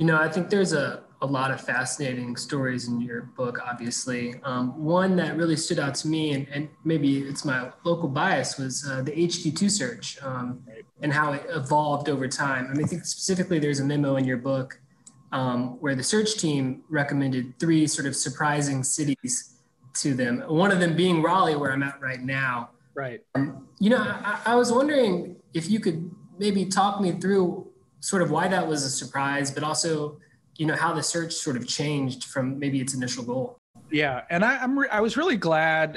I think there's a lot of fascinating stories in your book, obviously. One that really stood out to me, and maybe it's my local bias, was the HQ2 search and how it evolved over time. I mean, I think specifically there's a memo in your book where the search team recommended three sort of surprising cities to them, one of them being Raleigh, where I'm at right now. Right. I was wondering if you could maybe talk me through sort of why that was a surprise, but also, how the search sort of changed from maybe its initial goal. Yeah, and I was really glad,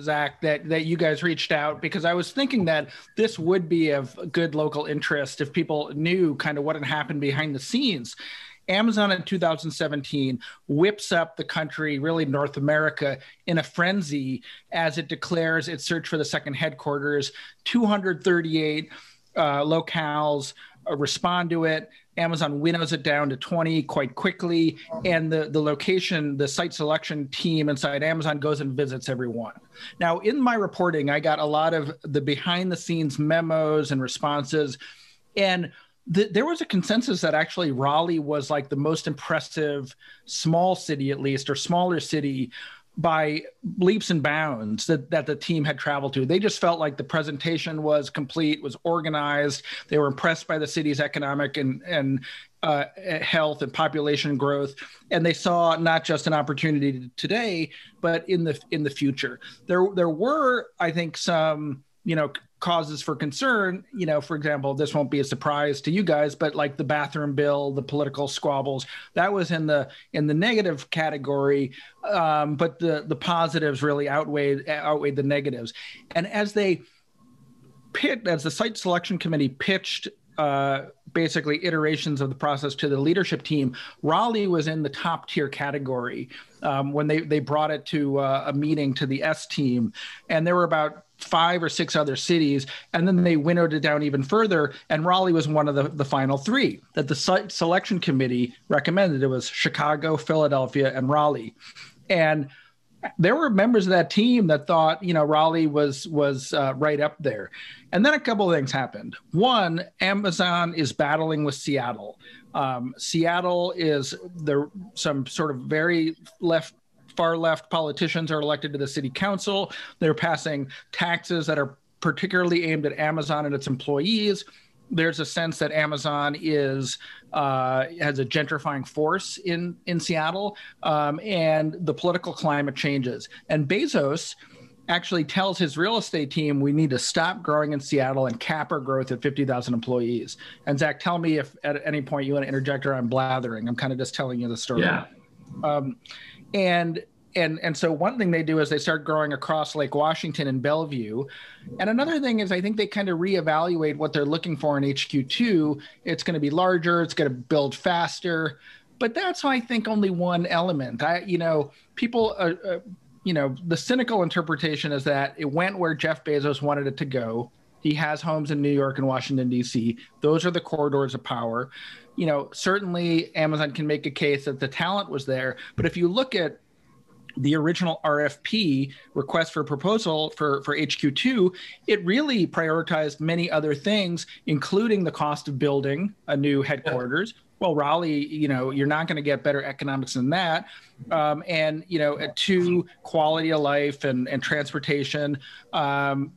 Zach, that you guys reached out, because I was thinking that this would be of good local interest if people knew kind of what had happened behind the scenes. Amazon in 2017 whips up the country, really North America, in a frenzy as it declares its search for the second headquarters. 238 locales respond to it. Amazon winnows it down to 20 quite quickly. And the location, the site selection team inside Amazon goes and visits everyone. Now, in my reporting, I got a lot of the behind the scenes memos and responses. And there was a consensus that actually Raleigh was like the most impressive small city, at least, or smaller city by leaps and bounds that the team had traveled to. They just felt like the presentation was complete, was organized. They were impressed by the city's economic and health and population growth. And they saw not just an opportunity today, but in the future. There were, I think, some, causes for concern. For example, this won't be a surprise to you guys, but like the bathroom bill, the political squabbles, that was in the negative category. But the positives really outweighed the negatives. And as the site selection committee pitched basically iterations of the process to the leadership team, Raleigh was in the top tier category when they brought it to a meeting to the S team. And there were about 5 or 6 other cities, and then they winnowed it down even further, and Raleigh was one of the final 3 that the site selection committee recommended. It was Chicago, Philadelphia, and Raleigh. And there were members of that team that thought, Raleigh was right up there. And then a couple of things happened. One, Amazon is battling with Seattle. Seattle is some sort of very far left politicians are elected to the city council. They're passing taxes that are particularly aimed at Amazon and its employees. There's a sense that Amazon has a gentrifying force in Seattle, and the political climate changes. And Bezos actually tells his real estate team, we need to stop growing in Seattle and cap our growth at 50,000 employees. And Zach, tell me if at any point you want to interject or I'm blathering. I'm kind of just telling you the story. Yeah. And so one thing they do is they start growing across Lake Washington and Bellevue. And another thing is I think they kind of reevaluate what they're looking for in HQ2. It's going to be larger. It's going to build faster. But that's, I think, only one element. People, the cynical interpretation is that it went where Jeff Bezos wanted it to go. He has homes in New York and Washington, D.C. Those are the corridors of power. Certainly Amazon can make a case that the talent was there. But if you look at the original RFP, request for proposal for HQ2, it really prioritized many other things, including the cost of building a new headquarters. Well, Raleigh, you're not going to get better economics than that. And 2, quality of life and transportation, and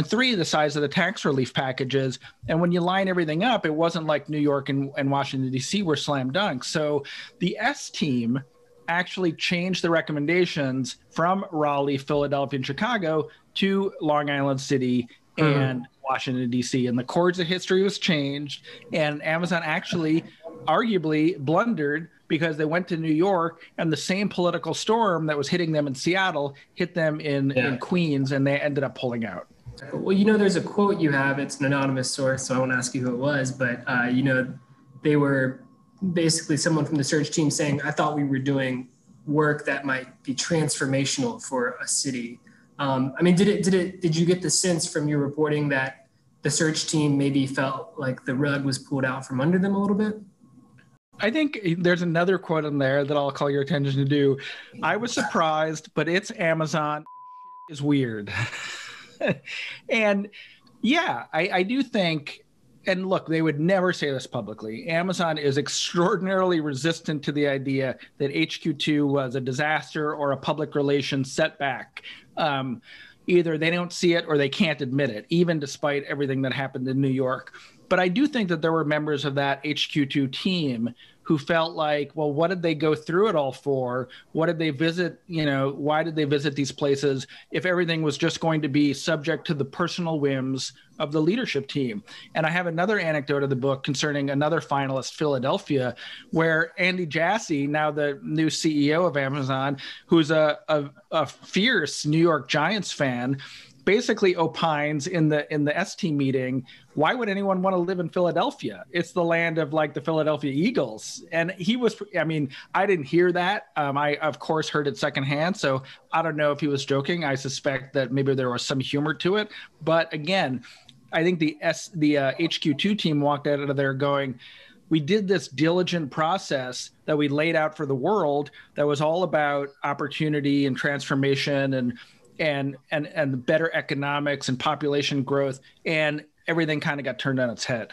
3, the size of the tax relief packages. And when you line everything up, it wasn't like New York and Washington, D.C. were slam dunk. So the S team actually changed the recommendations from Raleigh, Philadelphia, and Chicago to Long Island City and Washington, D.C. And the course of history was changed. And Amazon actually arguably blundered because they went to New York and the same political storm that was hitting them in Seattle hit them in Queens, and they ended up pulling out. Well, there's a quote you have. It's an anonymous source, so I won't ask you who it was. But, they were basically someone from the search team saying, I thought we were doing work that might be transformational for a city. Did you get the sense from your reporting that the search team maybe felt like the rug was pulled out from under them a little bit? I think there's another quote in there that I'll call your attention to. I was surprised, but it's Amazon is weird. And yeah, I do think, and look, they would never say this publicly. Amazon is extraordinarily resistant to the idea that HQ2 was a disaster or a public relations setback. Either they don't see it or they can't admit it, even despite everything that happened in New York. But I do think that there were members of that HQ2 team who felt like, well, what did they go through it all for? What did they visit? Why did they visit these places if everything was just going to be subject to the personal whims of the leadership team? And I have another anecdote of the book concerning another finalist, Philadelphia, where Andy Jassy, now the new CEO of Amazon, who's a fierce New York Giants fan, basically opines in the ST meeting, why would anyone want to live in Philadelphia? It's the land of like the Philadelphia Eagles. And he was, I didn't hear that. I, of course, heard it secondhand. So I don't know if he was joking. I suspect that maybe there was some humor to it. But again, I think the HQ2 team walked out of there going, we did this diligent process that we laid out for the world that was all about opportunity and transformation and better economics and population growth, and everything kind of got turned on its head.